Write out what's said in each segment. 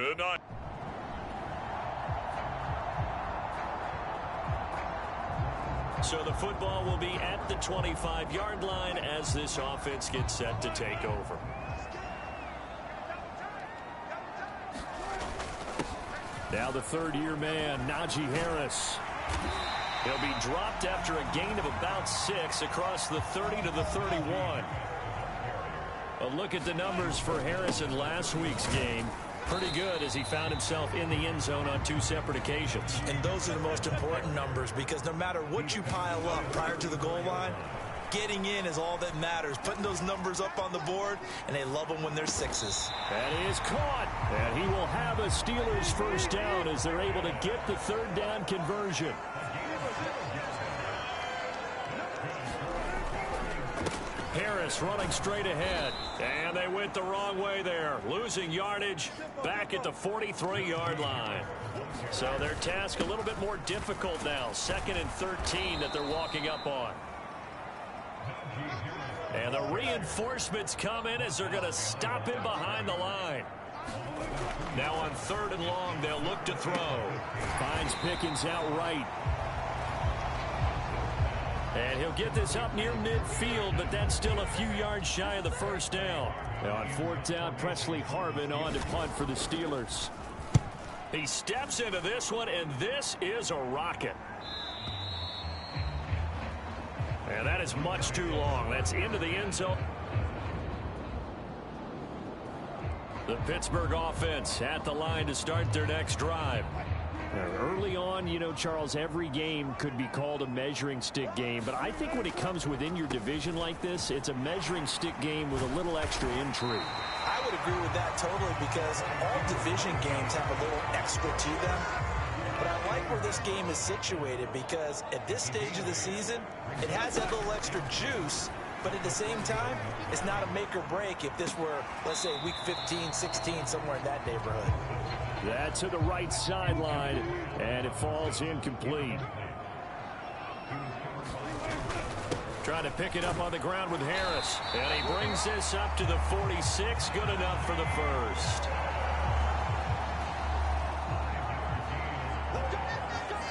Good night. So the football will be at the 25-yard line as this offense gets set to take over. Now the third-year man, Najee Harris. He'll be dropped after a gain of about 6 across the 30 to the 31. A look at the numbers for Harris in last week's game. Pretty good as he found himself in the end zone on 2 separate occasions. And those are the most important numbers because no matter what you pile up prior to the goal line, getting in is all that matters. Putting those numbers up on the board, and they love them when they're 6s. That is caught. And he will have a Steelers first down as they're able to get the third down conversion. Harris running straight ahead. And they went the wrong way there. Losing yardage back at the 43-yard line. So their task a little bit more difficult now. 2nd and 13 that they're walking up on. And the reinforcements come in as they're going to stop him behind the line. Now on 3rd and long, they'll look to throw. Finds Pickens out right. And he'll get this up near midfield, but that's still a few yards shy of the first down. Now on 4th down, Presley Harvin on to punt for the Steelers. He steps into this one, and this is a rocket. And that is much too long. That's into the end zone. The Pittsburgh offense at the line to start their next drive. Early on, you know, Charles, every game could be called a measuring stick game. But I think when it comes within your division like this, it's a measuring stick game with a little extra intrigue. I would agree with that totally because all division games have a little extra to them. But I like where this game is situated because at this stage of the season, it has that little extra juice. But at the same time, it's not a make or break if this were, let's say, week 15, 16, somewhere in that neighborhood. That's to the right sideline, and it falls incomplete. Trying to pick it up on the ground with Harris. And he brings this up to the 46. Good enough for the first.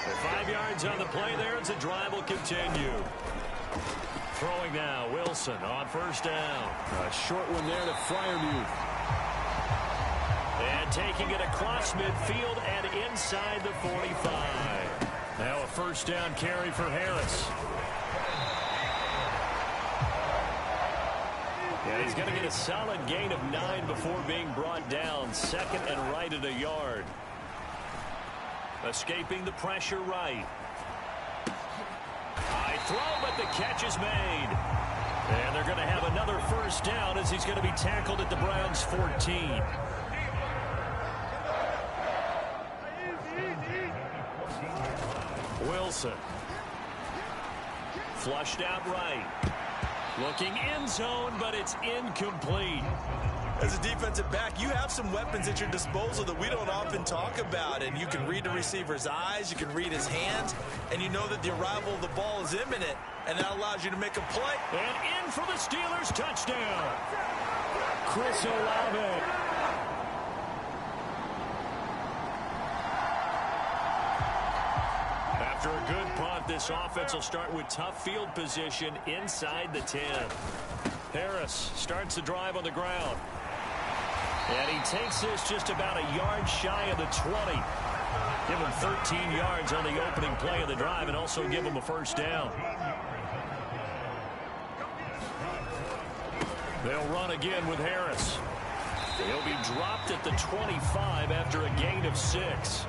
The 5 yards on the play there as the drive will continue. Throwing now, Wilson on first down. A short one there to Freiermuth. And taking it across midfield and inside the 45. Now a first down carry for Harris. And he's going to get a solid gain of 9 before being brought down. 2nd and right at a yard. Escaping the pressure right. High throw, but the catch is made. And they're going to have another first down as he's going to be tackled at the Browns' 14. Wilson. Flushed out right. Looking end zone, but it's incomplete. As a defensive back, you have some weapons at your disposal that we don't often talk about. And you can read the receiver's eyes, you can read his hands, and you know that the arrival of the ball is imminent. And that allows you to make a play. And in for the Steelers touchdown. Chris Olave. After a good punt, this offense will start with tough field position inside the 10. Harris starts the drive on the ground. And he takes this just about a yard shy of the 20. Give him 13 yards on the opening play of the drive and also give him a first down. They'll run again with Harris. He'll be dropped at the 25 after a gain of 6.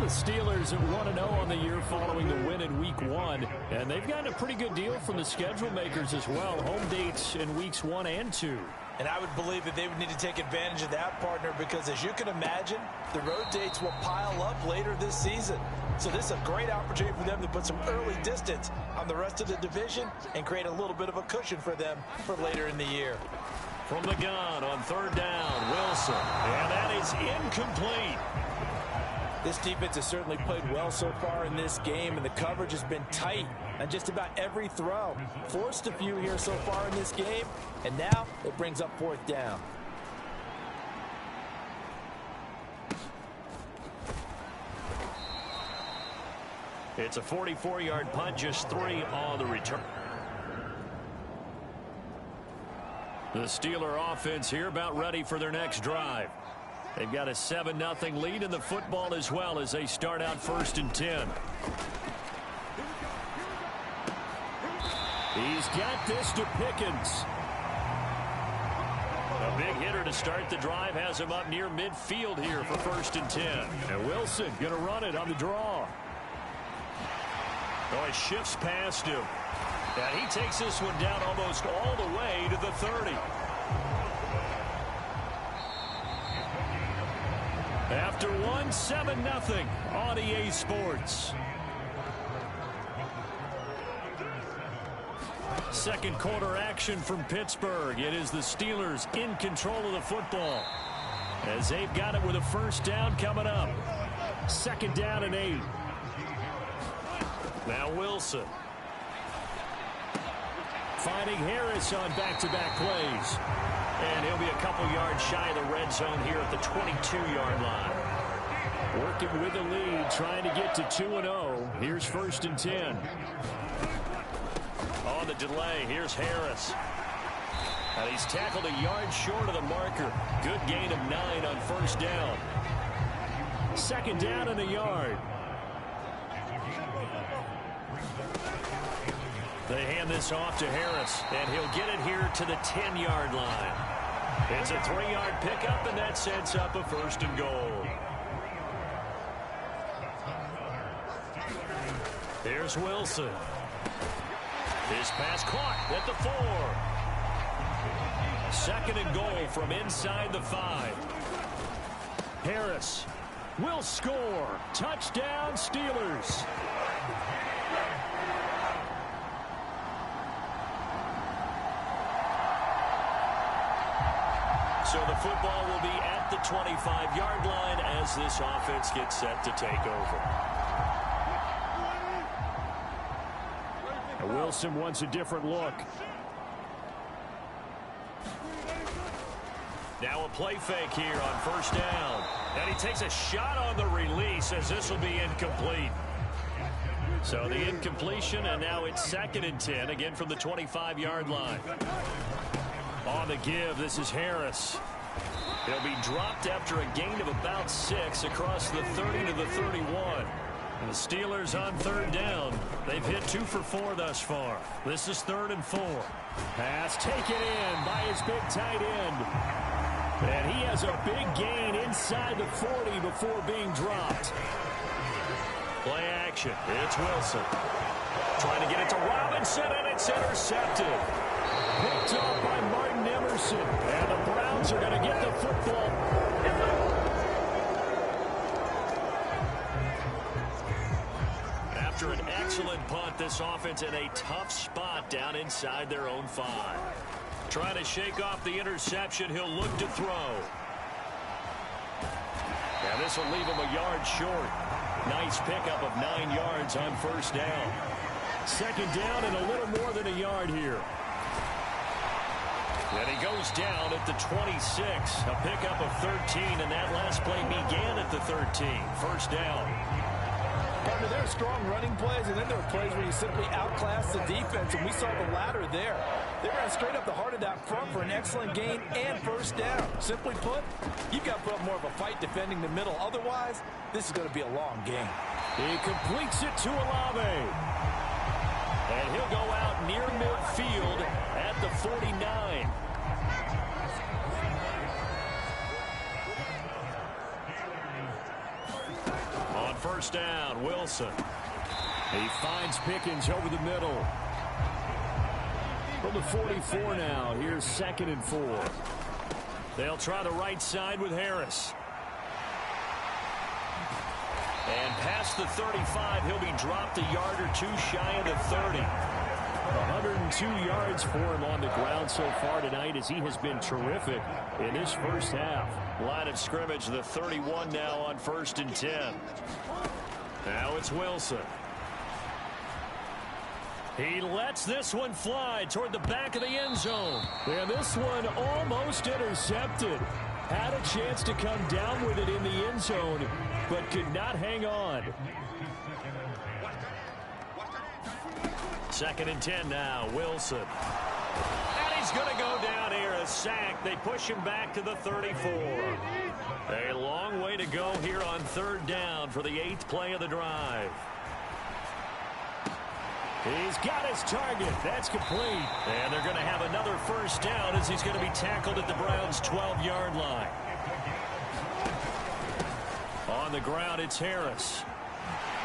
The Steelers at 1-0 on the year following the win in week 1. And they've gotten a pretty good deal from the schedule makers as well. Home dates in weeks 1 and 2. And I would believe that they would need to take advantage of that, partner, because as you can imagine, the road dates will pile up later this season. So this is a great opportunity for them to put some early distance on the rest of the division and create a little bit of a cushion for them for later in the year. From the gun on 3rd down, Wilson. And that is incomplete. This defense has certainly played well so far in this game, and the coverage has been tight on just about every throw. Forced a few here so far in this game, and now it brings up 4th down. It's a 44-yard punt, just 3 on the return. The Steeler offense here about ready for their next drive. They've got a 7-0 lead in the football as well as they start out 1st and 10. He's got this to Pickens. A big hitter to start the drive has him up near midfield here for 1st and 10. And Wilson going to run it on the draw. Oh, he shifts past him. And he takes this one down almost all the way to the 30. After 7-0 on EA Sports. Second quarter action from Pittsburgh. It is the Steelers in control of the football as they've got it with a 1st down coming up. 2nd down and 8. Now Wilson. Finding Harris on back-to-back plays. And he'll be a couple yards shy of the red zone here at the 22-yard line. Working with the lead, trying to get to 2-0. Here's 1st and 10. On the delay, here's Harris. And he's tackled a yard short of the marker. Good gain of 9 on 1st down. 2nd down and a yard. They hand this off to Harris, and he'll get it here to the 10-yard line. It's a 3-yard pickup, and that sets up a 1st and goal. Here's Wilson. His pass caught at the 4. 2nd and goal from inside the 5. Harris will score. Touchdown, Steelers. So the football will be at the 25-yard line as this offense gets set to take over. And Wilson wants a different look. Now a play fake here on 1st down. And he takes a shot on the release as this will be incomplete. So the incompletion, and now it's 2nd and 10, again from the 25-yard line. On the give, this is Harris. He'll be dropped after a gain of about 6 across the 30 to the 31. And the Steelers on 3rd down. They've hit 2 for 4 thus far. This is 3rd and 4. Pass taken in by his big tight end. And he has a big gain inside the 40 before being dropped. Play action. It's Wilson. Trying to get it to Robinson, and it's intercepted. Picked off by Martin Emerson. And the Browns are going to get the football. After an excellent punt, this offense in a tough spot down inside their own 5. Trying to shake off the interception. He'll look to throw. And this will leave him a yard short. Nice pickup of 9 yards on 1st down. 2nd down and a little more than a yard here. And he goes down at the 26. A pickup of 13, and that last play began at the 13. 1st down. Partner, there are strong running plays, and then there are plays where you simply outclass the defense, and we saw the latter there. They ran straight up the heart of that front for an excellent gain and 1st down. Simply put, you've got to put up more of a fight defending the middle. Otherwise, this is going to be a long game. He completes it to Olave. And he'll go out near midfield at the 49. On 1st down, Wilson. He finds Pickens over the middle. From the 44 now, here's 2nd and 4. They'll try the right side with Harris. And past the 35, he'll be dropped a yard or 2 shy of the 30. 102 yards for him on the ground so far tonight as he has been terrific in this 1st half. Line of scrimmage, the 31 now on 1st and 10. Now it's Wilson. He lets this one fly toward the back of the end zone. And this one almost intercepted. Had a chance to come down with it in the end zone, but could not hang on. 2nd and 10 now. Wilson. And he's going to go down here. A sack. They push him back to the 34. A long way to go here on 3rd down for the 8th play of the drive. He's got his target. That's complete. And they're going to have another 1st down as he's going to be tackled at the Browns' 12-yard line. On the ground, it's Harris.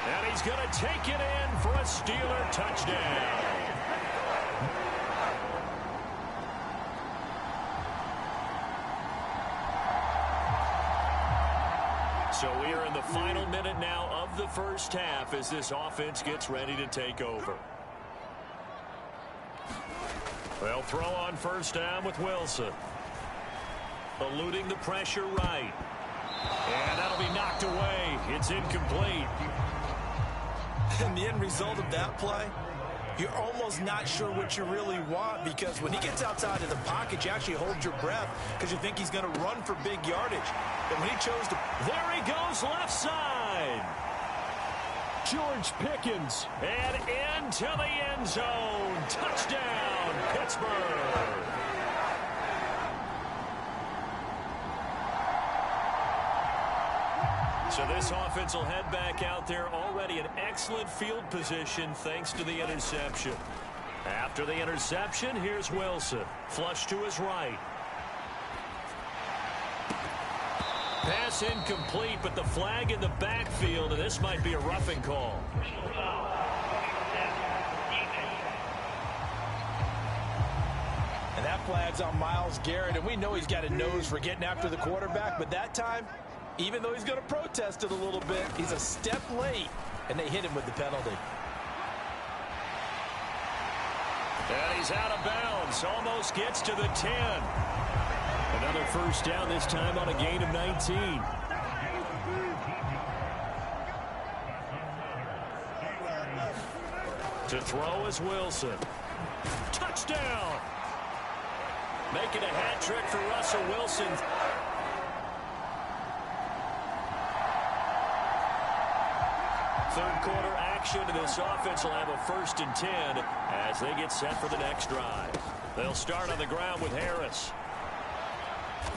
And he's going to take it in for a Steeler touchdown. So we are in the final minute now of the 1st half as this offense gets ready to take over. They'll throw on 1st down with Wilson. Eluding the pressure right. And that'll be knocked away. It's incomplete. And the end result of that play, you're almost not sure what you really want, because when he gets outside of the pocket, you actually hold your breath because you think he's going to run for big yardage. But when he chose to... There he goes, left side. George Pickens. And into the end zone. Touchdown, Pittsburgh. So this offense will head back out there, already in excellent field position thanks to the interception. After the interception, here's Wilson. Flush to his right. Pass incomplete, but the flag in the backfield, and this might be a roughing call. And that flag's on Myles Garrett, and we know he's got a nose for getting after the quarterback, but that time, even though he's going to protest it a little bit, he's a step late, and they hit him with the penalty. And he's out of bounds, almost gets to the 10. Another 1st down, this time on a gain of 19. To throw is Wilson. Touchdown! Making a hat trick for Russell Wilson. Third quarter action, and this offense will have a 1st and 10 as they get set for the next drive. They'll start on the ground with Harris.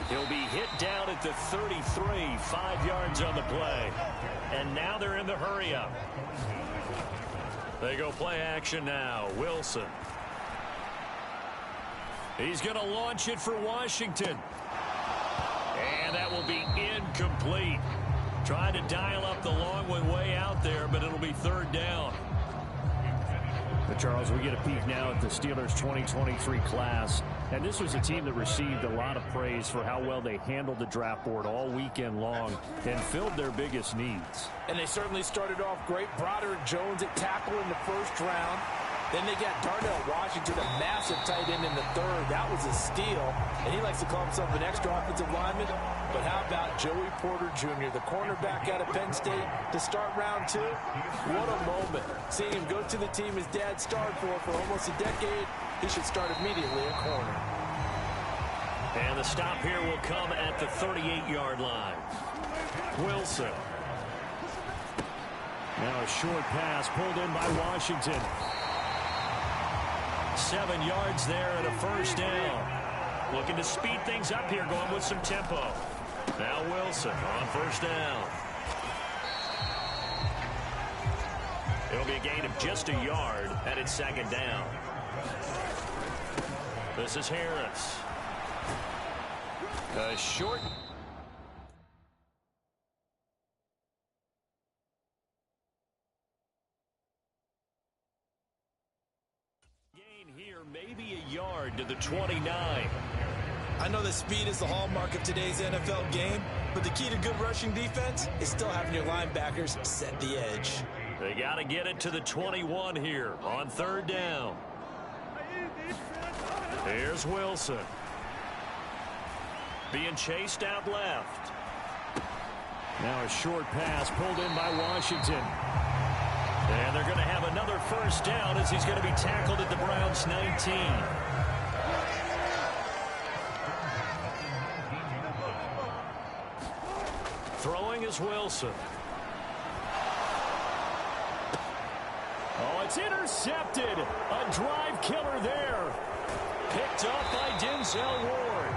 He'll be hit down at the 33, 5 yards on the play. And now they're in the hurry-up. They go play action now. Wilson. He's going to launch it for Washington. And that will be incomplete. Trying to dial up the long one way out there, but it'll be 3rd down. But Charles, we get a peek now at the Steelers 2023 class. And this was a team that received a lot of praise for how well they handled the draft board all weekend long and filled their biggest needs. And they certainly started off great. Broderick Jones at tackle in the 1st round. Then they got Darnell Washington, a massive tight end in the 3rd. That was a steal. And he likes to call himself an extra offensive lineman. But how about Joey Porter Jr., the cornerback out of Penn State, to start round 2? What a moment. Seeing him go to the team his dad starred for almost a decade, he should start immediately at corner. And the stop here will come at the 38-yard line. Wilson. Now a short pass pulled in by Washington. 7 yards there and a 1st down. Looking to speed things up here, going with some tempo. Now Wilson on 1st down. It'll be a gain of just a yard, and it's 2nd down. This is Harris. A short... here, maybe a yard to the 29. I know that speed is the hallmark of today's NFL game, but the key to good rushing defense is still having your linebackers set the edge. They got to get it to the 21 here on 3rd down. Here's Wilson. Being chased out left. Now a short pass pulled in by Washington. And they're going to have another 1st down as he's going to be tackled at the Browns' 19. Throwing is Wilson. Oh, It's intercepted. A drive killer there. Picked up by Denzel Ward.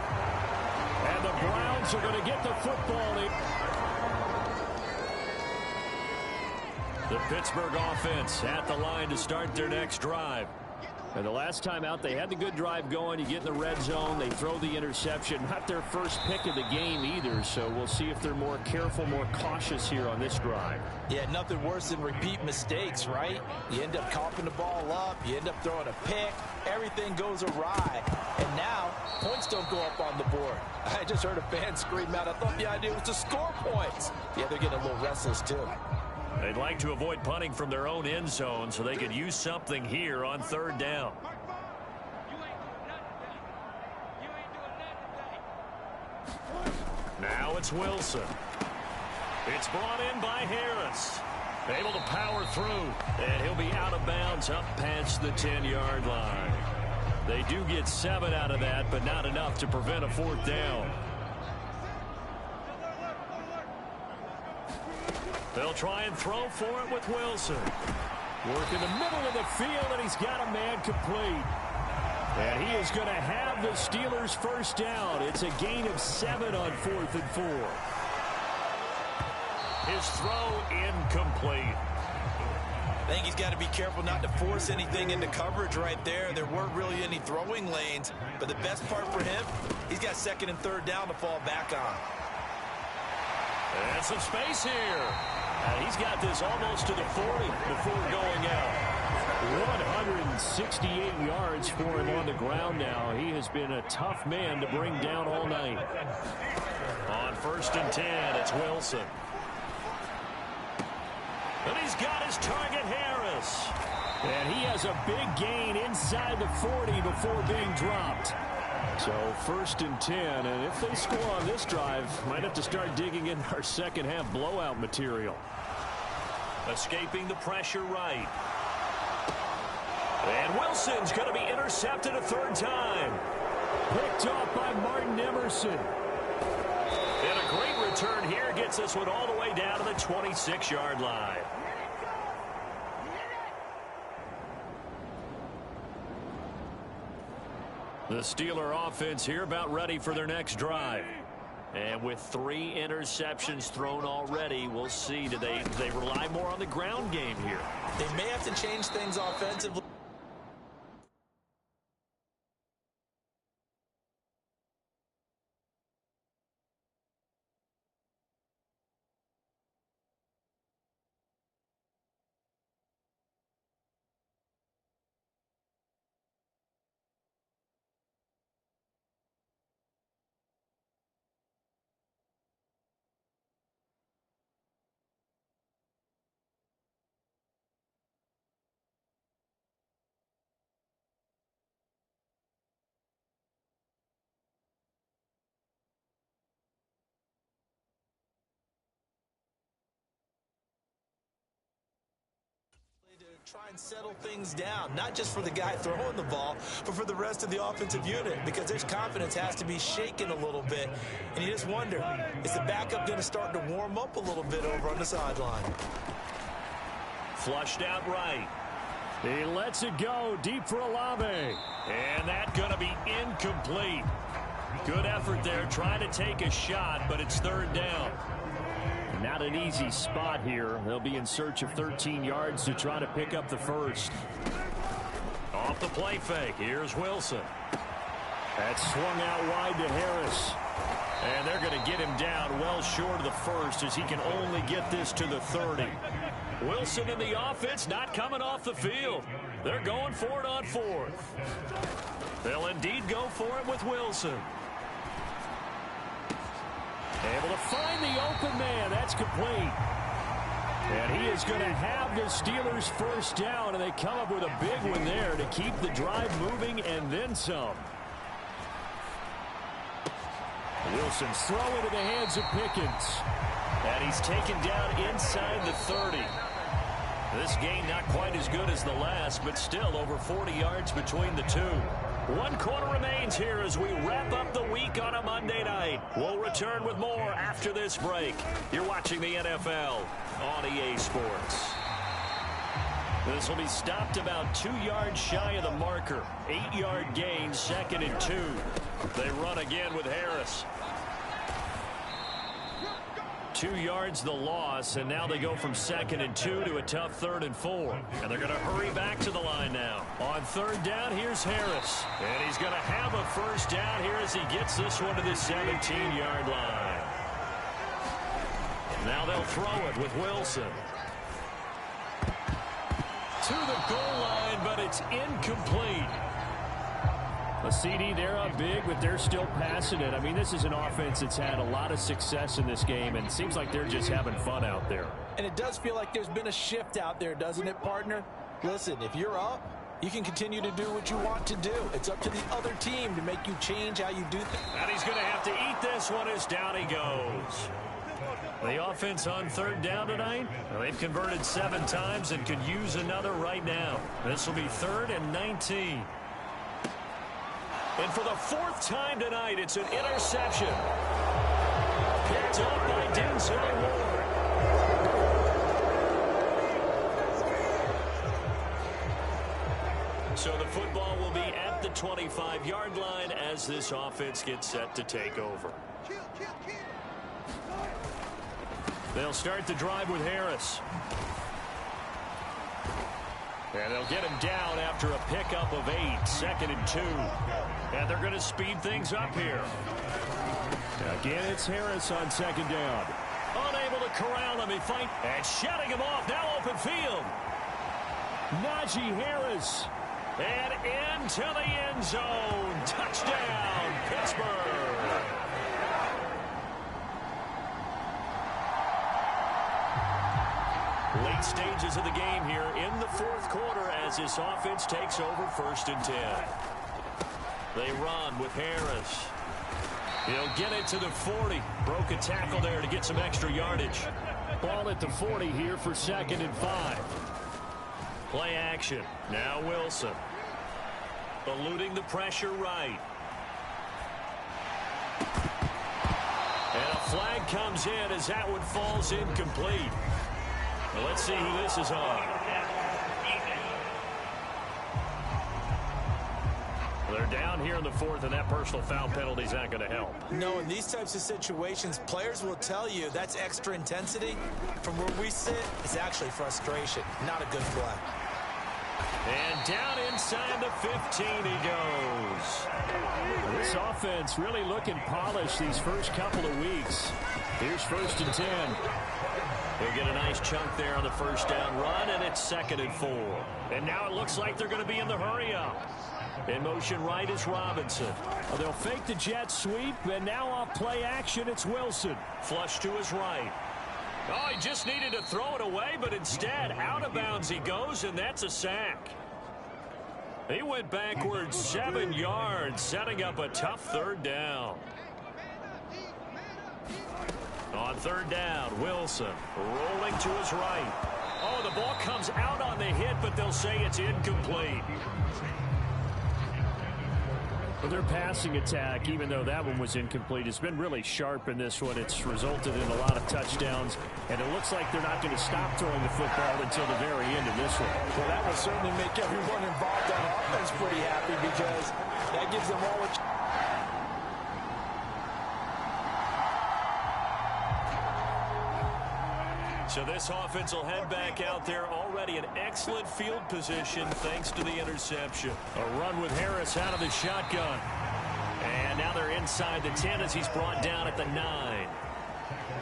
And the Browns are going to get the football in. The Pittsburgh offense at the line to start their next drive. And the last time out, they had the good drive going. You get in the red zone, they throw the interception. Not their first pick of the game either, so we'll see if they're more careful, more cautious here on this drive. Yeah, nothing worse than repeat mistakes, right? You end up coughing the ball up, you end up throwing a pick, everything goes awry, and now points don't go up on the board. I just heard a fan scream out, I thought the idea was to score points. Yeah, they're getting a little restless too. They'd like to avoid punting from their own end zone so they could use something here on third down. Now it's Wilson. It's brought in by Harris. Able to power through, and he'll be out of bounds up past the 10-yard line. They do get 7 out of that, but not enough to prevent a fourth down. They'll try and throw for it with Wilson. Work in the middle of the field, and he's got a man complete. And he is going to have the Steelers first down. It's a gain of 7 on 4th and 4. His throw incomplete. I think he's got to be careful not to force anything into coverage right there. There weren't really any throwing lanes, but the best part for him, he's got 2nd and 3rd down to fall back on. And some space here. He's got this almost to the 40 before going out. 168 yards for him on the ground now. He has been a tough man to bring down all night. On 1st and 10, it's Wilson. And he's got his target, Harris. And he has a big gain inside the 40 before being dropped. So 1st and 10, and if they score on this drive, might have to start digging in our second half blowout material. Escaping the pressure right. And Wilson's going to be intercepted a 3rd time. Picked off by Martin Emerson. And a great return here gets this one all the way down to the 26-yard line. The Steeler offense here about ready for their next drive. And with 3 interceptions thrown already, we'll see. Do they rely more on the ground game here? They may have to change things offensively. Try and settle things down, not just for the guy throwing the ball, but for the rest of the offensive unit, because their confidence has to be shaken a little bit. And you just wonder, is the backup going to start to warm up a little bit over on the sideline? Flushed out right. He lets it go deep for Olave. And that's going to be incomplete. Good effort there, trying to take a shot, but it's 3rd down. Not an easy spot here. They'll be in search of 13 yards to try to pick up the first. Off the play fake. Here's Wilson. That's swung out wide to Harris. And they're going to get him down well short of the first as he can only get this to the 30. Wilson and the offense not coming off the field. They're going for it on 4th. They'll indeed go for it with Wilson. Able to find the open man. That's complete. And he is going to have the Steelers first down, and they come up with a big one there to keep the drive moving and then some. Wilson's throw into the hands of Pickens. And he's taken down inside the 30. This gain not quite as good as the last, but still over 40 yards between the two. 1 quarter remains here as we wrap up the week on a Monday night. We'll return with more after this break. You're watching the NFL on EA Sports. This will be stopped about 2 yards shy of the marker. 8-yard gain, 2nd and 2. They run again with Harris. 2 yards the loss, and now they go from 2nd and 2 to a tough 3rd and 4. And they're going to hurry back to the line now. On 3rd down, here's Harris. And he's going to have a 1st down here as he gets this one to the 17-yard line. Now they'll throw it with Wilson. To the goal line, but it's incomplete. A CD, they're up big, but they're still passing it. I mean, this is an offense that's had a lot of success in this game, and it seems like they're just having fun out there. And it does feel like there's been a shift out there, doesn't it, partner? Listen, if you're up, you can continue to do what you want to do. It's up to the other team to make you change how you do things. And he's going to have to eat this one as down he goes. The offense on 3rd down tonight, well, they've converted 7 times and could use another right now. This will be 3rd and 19. And for the 4th time tonight, it's an interception. Picked up by Denzel Ward. So the football will be at the 25-yard line as this offense gets set to take over. They'll start the drive with Harris. And they'll get him down after a pickup of 8, 2nd and 2. And they're going to speed things up here. Again, it's Harris on 2nd down. Unable to corral him. He fight and shutting him off. Now open field. Najee Harris. And into the end zone. Touchdown, Pittsburgh. Late stages of the game here in the 4th quarter as this offense takes over 1st and 10. They run with Harris. He'll get it to the 40. Broke a tackle there to get some extra yardage. Ball at the 40 here for 2nd and 5. Play action. Now Wilson. Eluding the pressure right. And a flag comes in as that one falls incomplete. Well, let's see who this is on. They're down here in the 4th, and that personal foul penalty is not going to help. No, in these types of situations, players will tell you that's extra intensity. From where we sit, it's actually frustration. Not a good play. And down inside the 15 he goes. This offense really looking polished these first couple of weeks. Here's 1st and 10. He'll get a nice chunk there on the 1st down run, and it's 2nd and 4. And now it looks like they're going to be in the hurry-up. In motion right is Robinson. Well, they'll fake the jet sweep, and now off play action, it's Wilson. Flush to his right. Oh, he just needed to throw it away, but instead, out of bounds he goes, and that's a sack. He went backwards 7 yards, setting up a tough 3rd down. On 3rd down, Wilson rolling to his right. Oh, the ball comes out on the hit, but they'll say it's incomplete. Well, their passing attack, even though that one was incomplete, has been really sharp in this one. It's resulted in a lot of touchdowns, and it looks like they're not going to stop throwing the football until the very end of this one. Well, that will certainly make everyone involved on offense pretty happy because that gives them all a chance. So this offense will head back out there, already in excellent field position thanks to the interception. A run with Harris out of the shotgun. And now they're inside the 10 as he's brought down at the 9.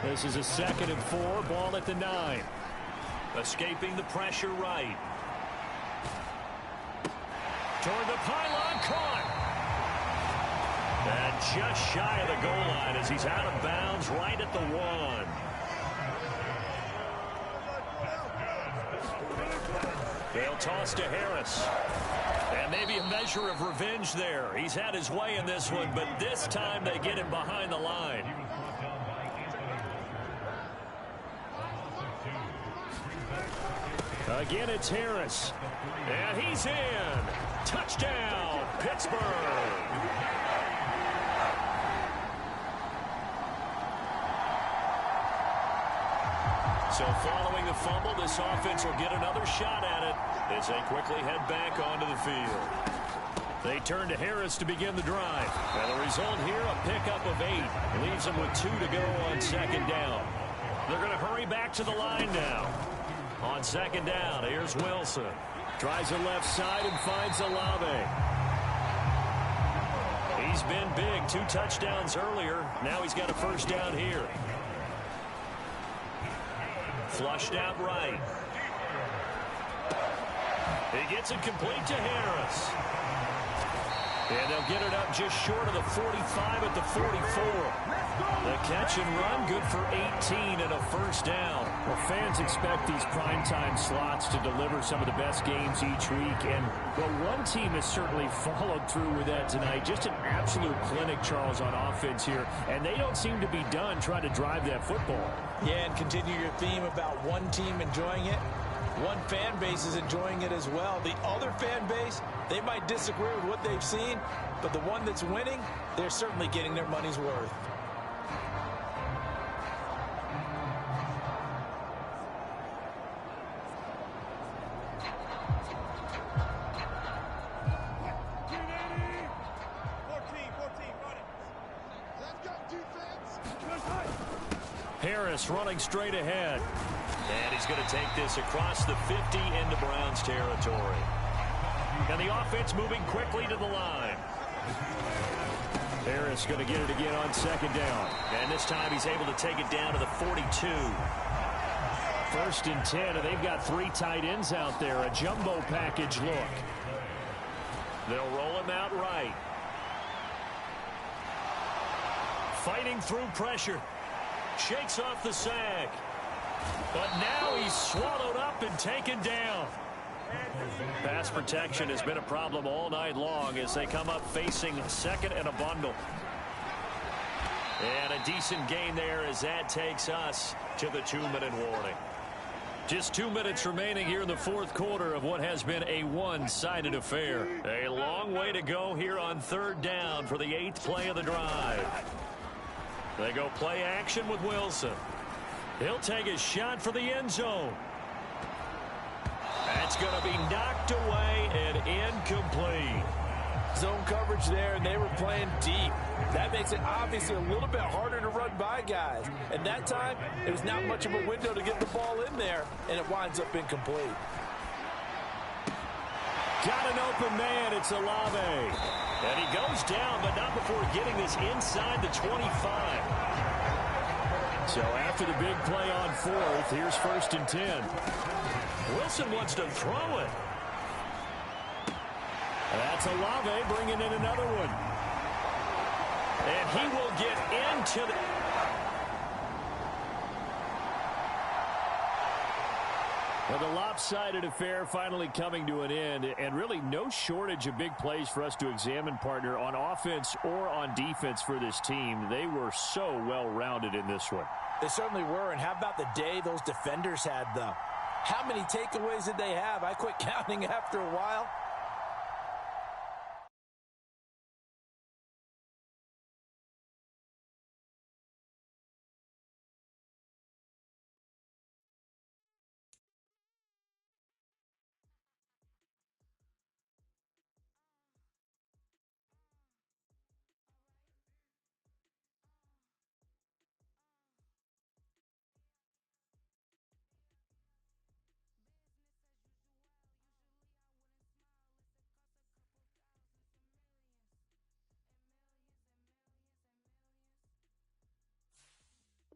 This is a 2nd and 4, ball at the 9. Escaping the pressure right. Toward the pylon, caught. And just shy of the goal line as he's out of bounds right at the 1. They'll toss to Harris. And maybe a measure of revenge there. He's had his way in this one, but this time they get him behind the line. Again, it's Harris. And he's in. Touchdown, Pittsburgh. So following Recovering the fumble, this offense will get another shot at it as they quickly head back onto the field. They turn to Harris to begin the drive. And the result here, a pickup of 8. Leaves them with 2 to go on second down. They're going to hurry back to the line now. On second down, here's Wilson. Tries the left side and finds Olave. He's been big. 2 touchdowns earlier. Now he's got a first down here. Flushed out right. He gets it complete to Harris. And they'll get it up just short of the 45 at the 44. The catch and run, good for 18 and a first down. Well, fans expect these primetime slots to deliver some of the best games each week. And, well, one team has certainly followed through with that tonight. Just an absolute clinic, Charles, on offense here. And they don't seem to be done trying to drive that football. Yeah, and continue your theme about one team enjoying it. One fan base is enjoying it as well. The other fan base, they might disagree with what they've seen, but the one that's winning, they're certainly getting their money's worth. Harris running straight ahead. And he's going to take this across the 50 into Browns territory. And the offense moving quickly to the line. Harris going to get it again on second down. And this time he's able to take it down to the 42. 1st and 10, and they've got 3 tight ends out there. A jumbo package look. They'll roll him out right. Fighting through pressure. Shakes off the sack. But now he's swallowed up and taken down. Pass protection has been a problem all night long as they come up facing second and a bundle. And a decent gain there as that takes us to the 2-minute warning. Just 2 minutes remaining here in the 4th quarter of what has been a one-sided affair. A long way to go here on 3rd down for the 8th play of the drive. They go play action with Wilson. He'll take a shot for the end zone. That's going to be knocked away and incomplete. Zone coverage there, and they were playing deep. That makes it obviously a little bit harder to run by guys. And that time, it was not much of a window to get the ball in there, and it winds up incomplete. Got an open man. It's Olave. And he goes down, but not before getting this inside the 25. So after the big play on 4th, here's 1st and 10. Wilson wants to throw it. That's Olave bringing in another one. And he will get into the... Well, the lopsided affair finally coming to an end, and really no shortage of big plays for us to examine, partner, on offense or on defense for this team. They were so well-rounded in this one. They certainly were, and how about the day those defenders had, though? How many takeaways did they have? I quit counting after a while.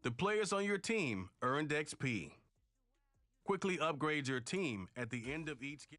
The players on your team earned XP. Quickly upgrade your team at the end of each game.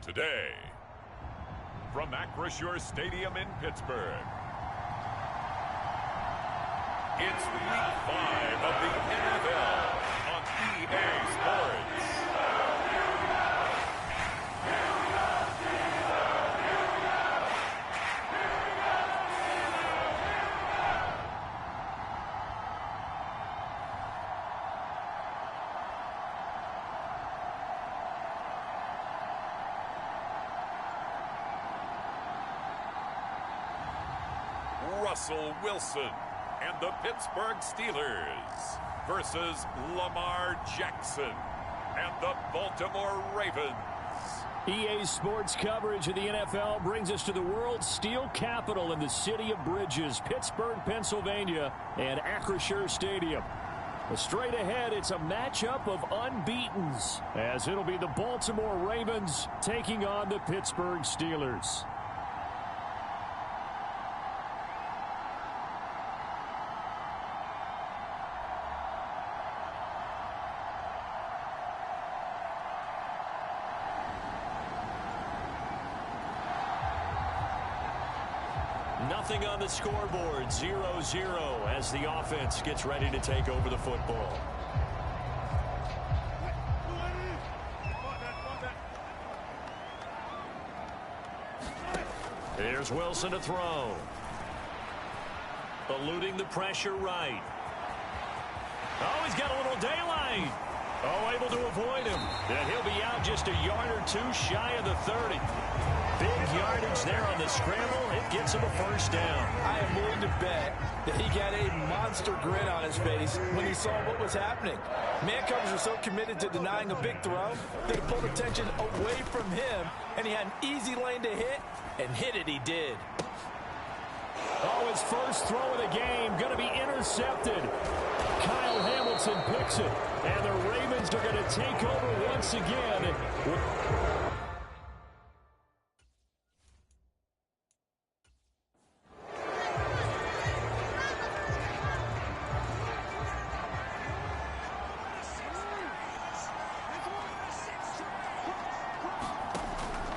today, from Acrisure Stadium in Pittsburgh, it's week 5 of the NFL on EA Sports. Russell Wilson and the Pittsburgh Steelers versus Lamar Jackson and the Baltimore Ravens. EA Sports coverage of the NFL brings us to the world's steel capital in the city of bridges, Pittsburgh, Pennsylvania, and Acrisure Stadium. Straight ahead, it's a matchup of unbeatens, as it'll be the Baltimore Ravens taking on the Pittsburgh Steelers. Nothing on the scoreboard, 0-0 as the offense gets ready to take over the football. Here's Wilson to throw. Eluding the pressure right. Oh, he's got a little daylight. Oh, able to avoid him. And he'll be out just a yard or two shy of the 30. Big yardage there on the scramble. It gets him a first down. I am willing to bet that he got a monster grin on his face when he saw what was happening. Man covers are so committed to denying a big throw that it pulled attention away from him, and he had an easy lane to hit, and hit it he did. Oh, his first throw of the game going to be intercepted. Kyle Hamilton picks it, and the Ravens are going to take over once again.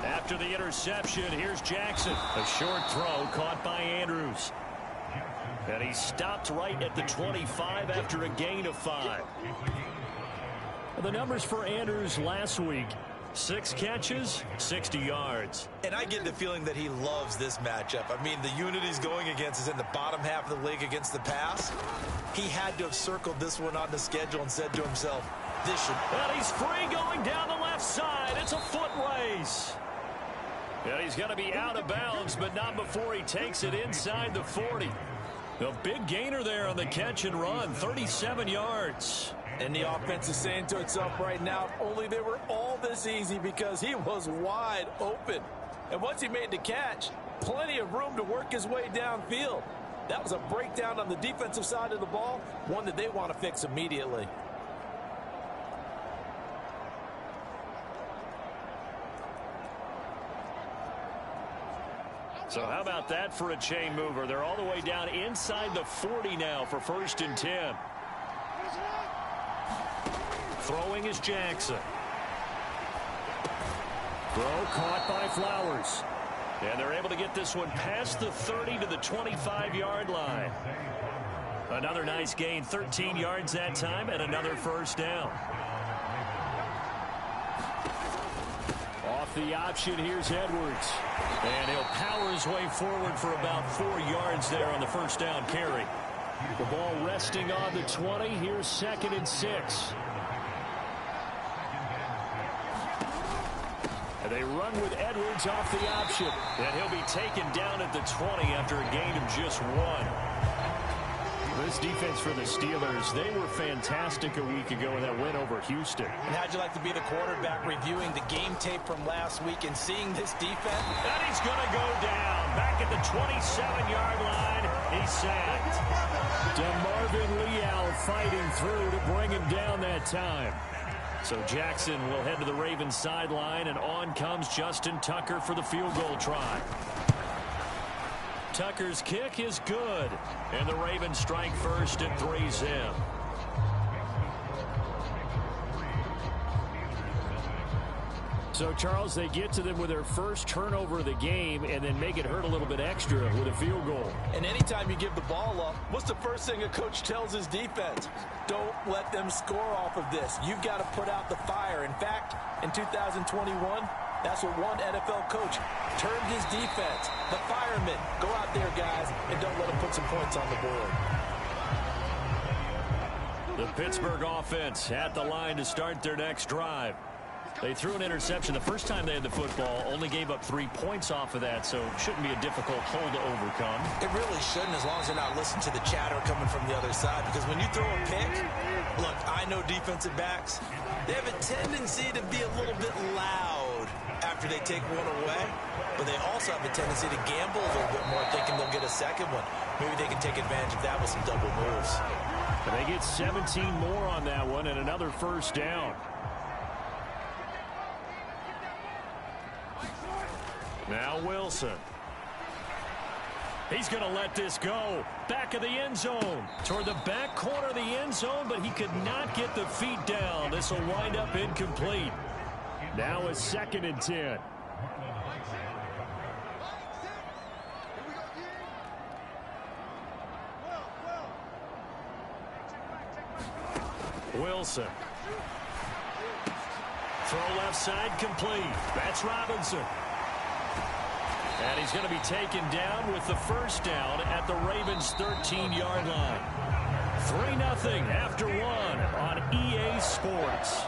After the interception, here's Jackson. A short throw caught by Andrews. And he stopped right at the 25 after a gain of 5. The numbers for Andrews last week: 6 catches, 60 yards. And I get the feeling that he loves this matchup. I mean, the unit he's going against is in the bottom half of the league against the pass. He had to have circled this one on the schedule and said to himself, this should... And he's free going down the left side. It's a foot race. And he's going to be out of bounds, but not before he takes it inside the 40. A big gainer there on the catch and run, 37 yards. And the offense is saying to itself right now, if only they were all this easy, because he was wide open. And once he made the catch, plenty of room to work his way downfield. That was a breakdown on the defensive side of the ball, one that they want to fix immediately. So how about that for a chain mover? They're all the way down inside the 40 now for 1st and 10. Throwing is Jackson. Throw caught by Flowers. And they're able to get this one past the 30 to the 25-yard line. Another nice gain, 13 yards that time, and another first down. Off the option, here's Edwards. And he'll power his way forward for about 4 yards there on the first down carry. The ball resting on the 20. Here's 2nd and 6. And they run with Edwards off the option. And he'll be taken down at the 20 after a gain of just 1. This defense for the Steelers, they were fantastic a week ago in that win over Houston. And how'd you like to be the quarterback reviewing the game tape from last week and seeing this defense? And he's going to go down. Back at the 27-yard line, he's sacked. DeMarvin Leal fighting through to bring him down that time. So Jackson will head to the Ravens sideline, and on comes Justin Tucker for the field goal try. Tucker's kick is good, and the Ravens strike first at 3-0. So, Charles, they get to them with their first turnover of the game and then make it hurt a little bit extra with a field goal. And anytime you give the ball up, what's the first thing a coach tells his defense? Don't let them score off of this. You've got to put out the fire. In fact, in 2021, that's what one NFL coach termed his defense. The firemen. Go out there, guys, and don't let them put some points on the board. The Pittsburgh offense at the line to start their next drive. They threw an interception the first time they had the football, only gave up 3 points off of that, so shouldn't be a difficult hole to overcome. It really shouldn't, as long as they're not listening to the chatter coming from the other side, because when you throw a pick, look, I know defensive backs, they have a tendency to be a little bit loud after they take one away, but they also have a tendency to gamble a little bit more, thinking they'll get a second one. Maybe they can take advantage of that with some double moves. And they get 17 more on that one and another first down. Now Wilson. He's going to let this go. Back of the end zone. Toward the back corner of the end zone, but he could not get the feet down. This will wind up incomplete. Now a 2nd and 10. Wilson. Throw left side complete. That's Robinson. And he's going to be taken down with the first down at the Ravens' 13-yard line. 3-0 after 1 on EA Sports.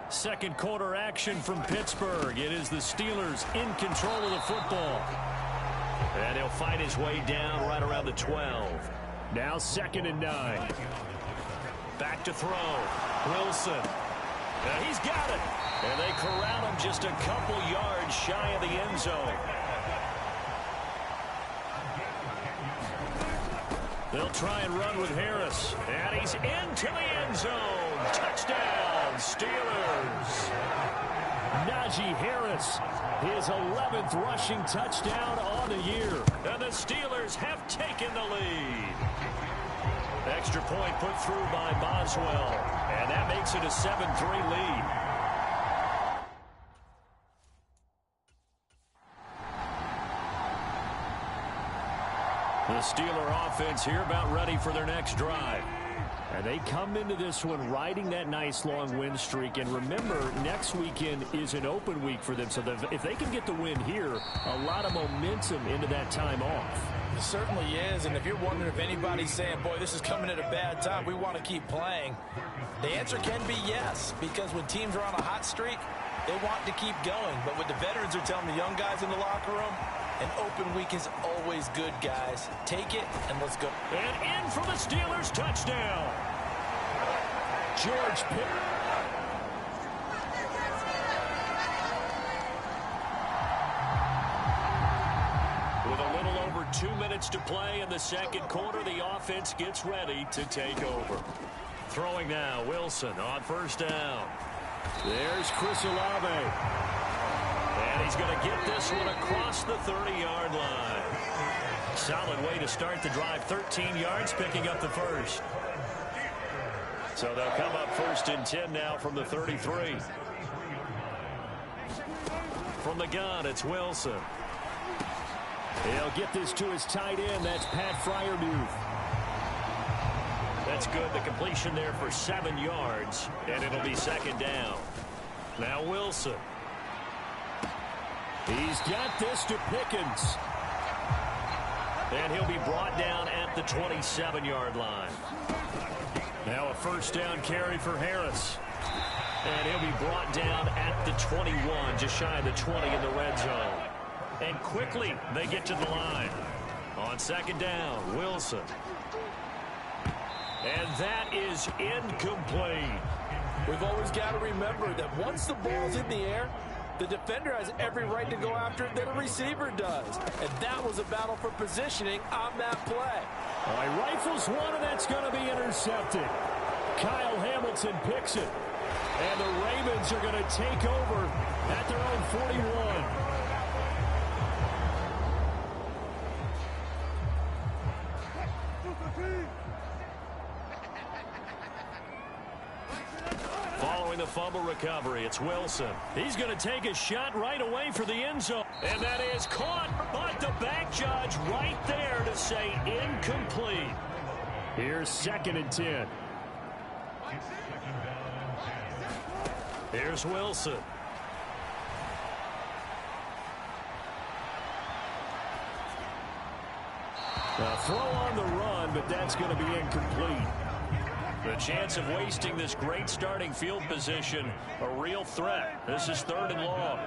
Second quarter action from Pittsburgh. It is the Steelers in control of the football. And he'll fight his way down right around the 12. Now 2nd and 9. Back to throw. Wilson. Now he's got it. And they corral him just a couple yards shy of the end zone. They'll try and run with Harris. And he's into the end zone. Touchdown, Steelers. Najee Harris, his 11th rushing touchdown on the year. And the Steelers have taken the lead. Extra point put through by Boswell. And that makes it a 7-3 lead. The Steeler offense here about ready for their next drive. And they come into this one riding that nice long win streak. And remember, next weekend is an open week for them. So if they can get the win here, a lot of momentum into that time off. It certainly is. And if you're wondering if anybody's saying, boy, this is coming at a bad time, we want to keep playing, the answer can be yes. Because when teams are on a hot streak, they want to keep going. But what the veterans are telling the young guys in the locker room, an open week is always good, guys. Take it, and let's go. And in for the Steelers touchdown. George Pitt. With a little over 2 minutes to play in the second quarter, the offense gets ready to take over. Throwing now, Wilson on first down. There's Chris Olave. And he's going to get this one across the 30-yard line. Solid way to start the drive. 13 yards, picking up the first. So they'll come up 1st and 10 now from the 33. From the gun, it's Wilson. He'll get this to his tight end. That's Pat Freiermuth. That's good. The completion there for 7 yards, and it'll be 2nd down. Now Wilson. He's got this to Pickens. And he'll be brought down at the 27-yard line. Now a first down carry for Harris. And he'll be brought down at the 21, just shy of the 20 in the red zone. And quickly they get to the line. On 2nd down, Wilson. And that is incomplete. We've always got to remember that once the ball's in the air, the defender has every right to go after it that a receiver does. And that was a battle for positioning on that play. All right, rifles one, and that's going to be intercepted. Kyle Hamilton picks it. And the Ravens are going to take over at their own 41. the fumble recovery. It's Wilson. He's going to take a shot right away for the end zone. And that is caught, but the back judge right there to say incomplete. Here's 2nd and 10. Here's Wilson. A throw on the run, but that's going to be incomplete. The chance of wasting this great starting field position, a real threat. This is 3rd and long.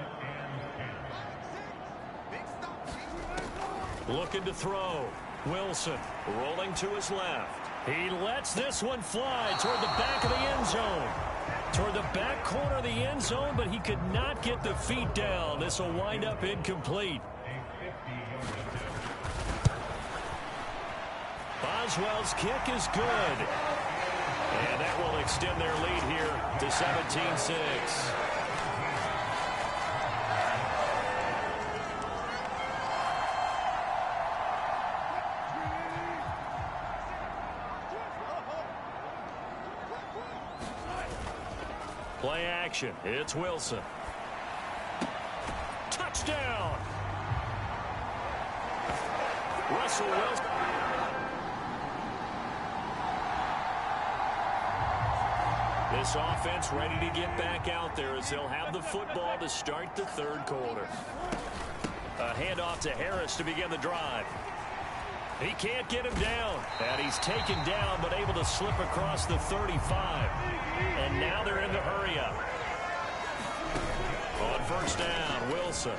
Looking to throw. Wilson rolling to his left. He lets this one fly toward the back of the end zone. Toward the back corner of the end zone, but he could not get the feet down. This will wind up incomplete. Boswell's kick is good. And that will extend their lead here to 17-6. Play action. It's Wilson. Touchdown! Russell Wilson. This offense ready to get back out there as they'll have the football to start the 3rd quarter. A handoff to Harris to begin the drive. He can't get him down. And he's taken down but able to slip across the 35. And now they're in the hurry up. On 1st down, Wilson.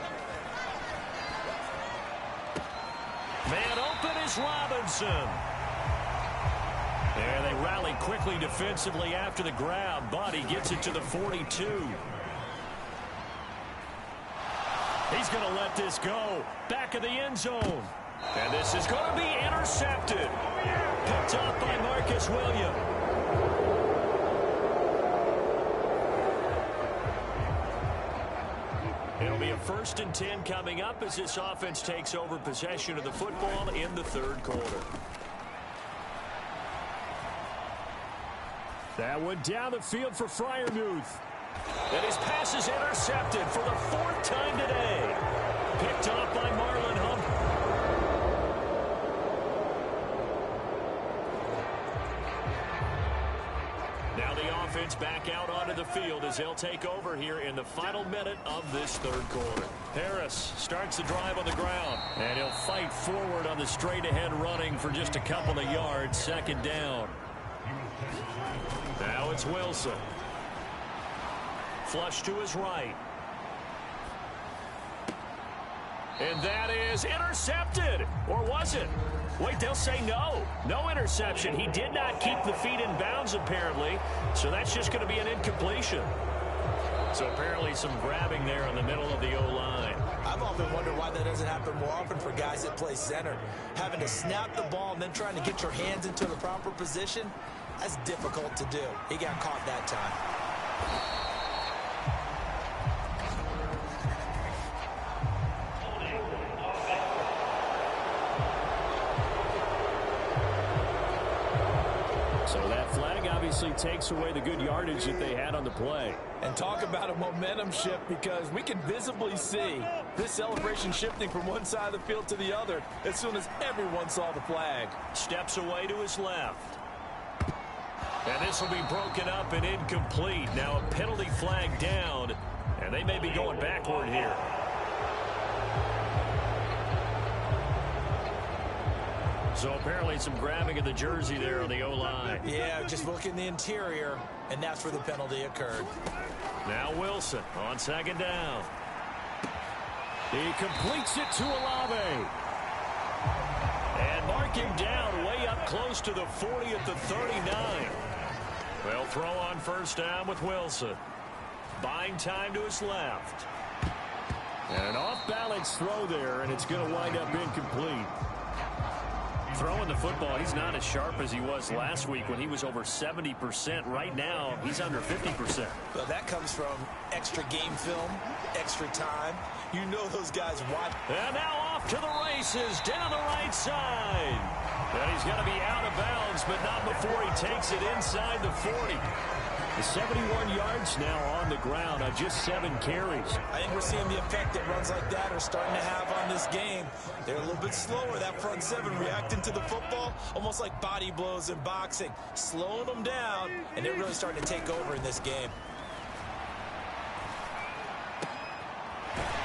Man open is Robinson. And they rally quickly defensively after the grab, but he gets it to the 42. He's going to let this go. Back of the end zone. And this is going to be intercepted. Picked off by Marcus Williams. It'll be a 1st and 10 coming up as this offense takes over possession of the football in the 3rd quarter. That one down the field for Freiermuth. And his pass is intercepted for the 4th time today. Picked off by Marlon Humphrey. Now the offense back out onto the field as they'll take over here in the final minute of this 3rd quarter. Harris starts the drive on the ground. And he'll fight forward on the straight-ahead running for just a couple of yards. 2nd down. Now it's Wilson. Flush to his right. And that is intercepted. Or was it? Wait, they'll say no. No interception. He did not keep the feet in bounds, apparently. So that's just going to be an incompletion. So apparently some grabbing there in the middle of the O-line. I've often wondered why that doesn't happen more often for guys that play center. Having to snap the ball and then trying to get your hands into the proper position, that's difficult to do. He got caught that time. So that flag obviously takes away the good yardage that they had on the play. And talk about a momentum shift, because we can visibly see this celebration shifting from one side of the field to the other as soon as everyone saw the flag. Steps away to his left. And this will be broken up and incomplete. Now a penalty flag down, and they may be going backward here. So apparently some grabbing of the jersey there on the O-line. Yeah, just look in the interior, and that's where the penalty occurred. Now Wilson on 2nd down. He completes it to Olave. And mark him down way up close to the 40 at the 39. Well, throw on 1st down with Wilson. Buying time to his left. And an off-balance throw there, and it's going to wind up incomplete. Throwing the football, he's not as sharp as he was last week when he was over 70%. Right now, he's under 50%. Well, that comes from extra game film, extra time. You know those guys watch. And now off to the races down the right side. And he's going to be out of bounds, but not before he takes it inside the 40. The 71 yards now on the ground on just 7 carries. I think we're seeing the effect that runs like that are starting to have on this game. They're a little bit slower, that front seven, reacting to the football, almost like body blows in boxing, slowing them down, and they're really starting to take over in this game.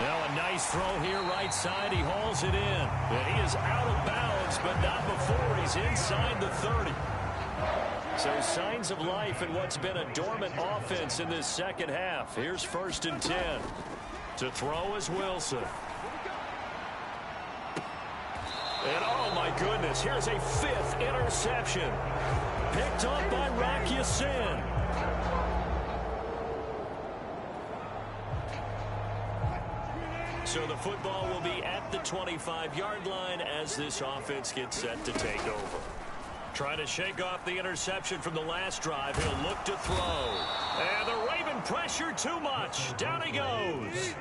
Now a nice throw here right side. He hauls it in. And he is out of bounds, but not before he's inside the 30. So signs of life in what's been a dormant offense in this second half. Here's 1st and 10. To throw is Wilson. And oh my goodness, here's a 5th interception. Picked up by Rocky Sin. So the football will be at the 25-yard line as this offense gets set to take over. Trying to shake off the interception from the last drive. He'll look to throw. And the Raven pressure too much. Down he goes.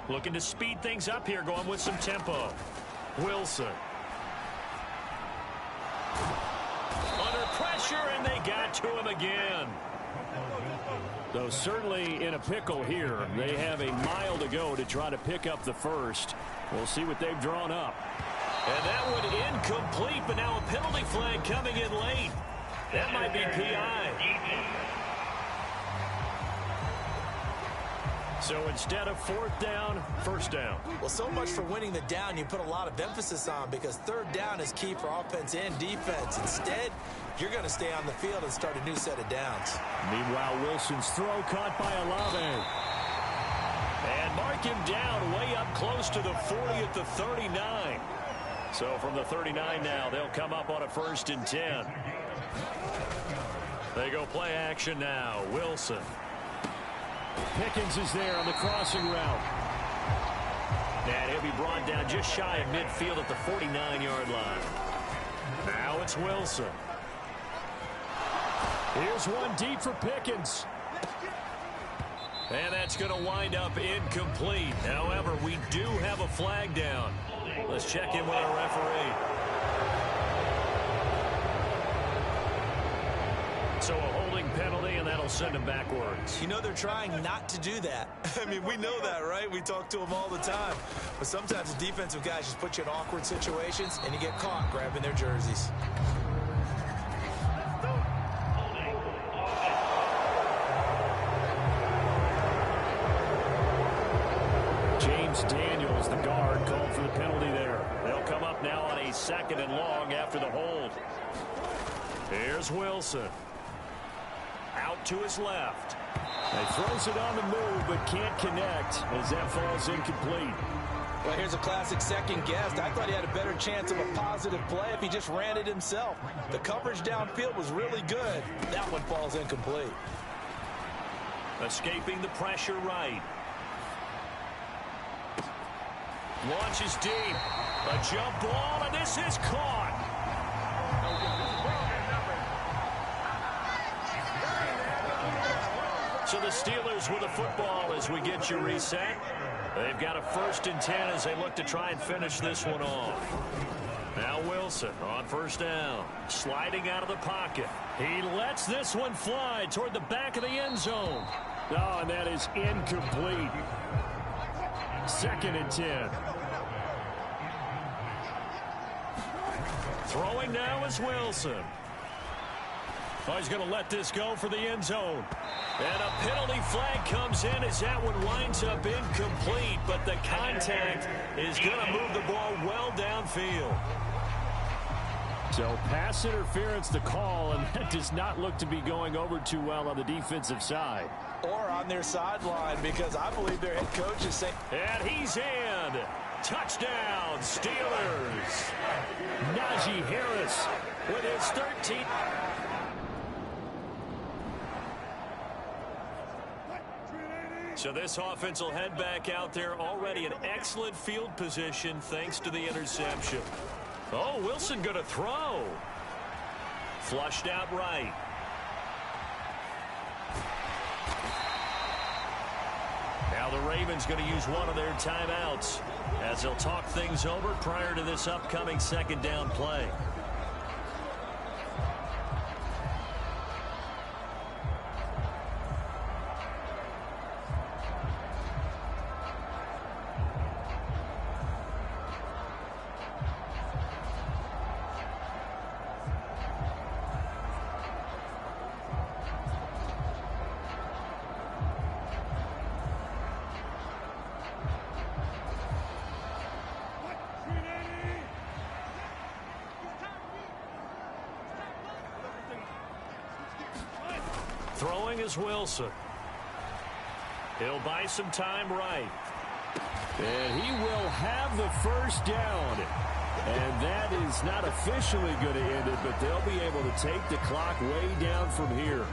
Looking to speed things up here, going with some tempo. Wilson. Under pressure, and they got to him again. Though certainly in a pickle here. They have a mile to go to try to pick up the first. We'll see what they've drawn up. And that one incomplete, but now a penalty flag coming in late. That might be PI. So instead of 4th down, 1st down. Well, so much for winning the down you put a lot of emphasis on, because 3rd down is key for offense and defense. Instead, you're going to stay on the field and start a new set of downs. Meanwhile, Wilson's throw caught by Olave. And mark him down way up close to the 40 at the 39. So from the 39 now, they'll come up on a 1st and 10. They go play action now. Wilson. Pickens is there on the crossing route. And he'll be brought down just shy of midfield at the 49-yard line. Now it's Wilson. Here's one deep for Pickens. And that's going to wind up incomplete. However, we do have a flag down. Let's check in with our referee. So a holding penalty, and that'll send him backwards. You know they're trying not to do that. I mean, we know that, right? We talk to them all the time. But sometimes the defensive guys just put you in awkward situations, and you get caught grabbing their jerseys. Daniels, the guard, called for the penalty there. They'll come up now on a 2nd and long after the hold. Here's Wilson. Out to his left. He throws it on the move, but can't connect as that falls incomplete. Well, here's a classic second guess. I thought he had a better chance of a positive play if he just ran it himself. The coverage downfield was really good. That one falls incomplete. Escaping the pressure right. Launches deep. A jump ball, and this is caught. So the Steelers with a football as we get you reset. They've got a 1st and 10 as they look to try and finish this one off. Now Wilson on 1st down. Sliding out of the pocket. He lets this one fly toward the back of the end zone. Oh, and that is incomplete. 2nd and 10. Throwing now is Wilson. Oh, he's going to let this go for the end zone. And a penalty flag comes in as that one winds up incomplete, but the contact is going to move the ball well downfield. So pass interference the call, and that does not look to be going over too well on the defensive side. Or on their sideline, because I believe their head coach is saying. And he's in. Touchdown, Steelers. Najee Harris with his 13th. So this offense will head back out there, already in excellent field position thanks to the interception. Oh, Wilson going to throw. Flushed out right. Now Now the Ravens going to use one of their timeouts as they'll talk things over prior to this upcoming second down play. Throwing is Wilson. He'll buy some time right. And he will have the first down. And that is not officially going to end it, but they'll be able to take the clock way down from here.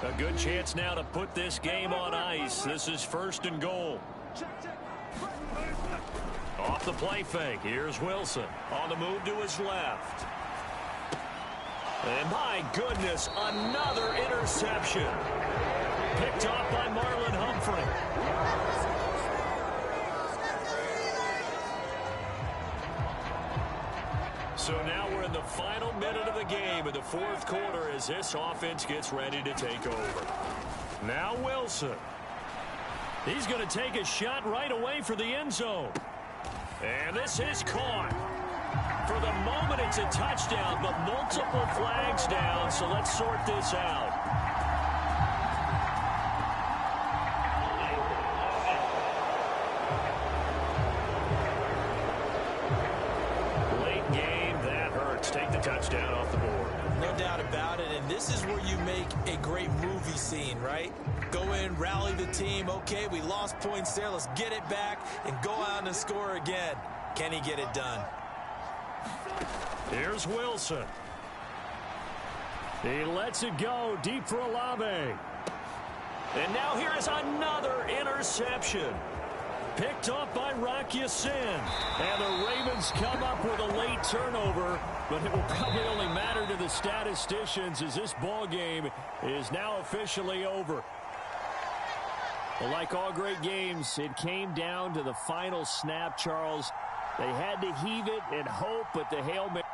A good chance now to put this game on ice. This is 1st and goal. Off the play fake. Here's Wilson on the move to his left. And my goodness, another interception. Picked off by Marlon Humphrey. So now we're in the final minute of the game in the 4th quarter as this offense gets ready to take over. Now Wilson. He's going to take a shot right away for the end zone. And this is caught. For the moment, it's a touchdown, but multiple flags down, so let's sort this out. Late game, that hurts. Take the touchdown off the board. No doubt about it, and this is where you make a great movie scene, right? Go in, rally the team. Okay, we lost points there. Let's get it back and go out and score again. Can he get it done? Here's Wilson. He lets it go deep for Olave. And now here is another interception. Picked off by Rocky Sin. And the Ravens come up with a late turnover, but it will probably only matter to the statisticians as this ball game is now officially over. Well, like all great games, it came down to the final snap, Charles. They had to heave it and hope, but the Hail Mary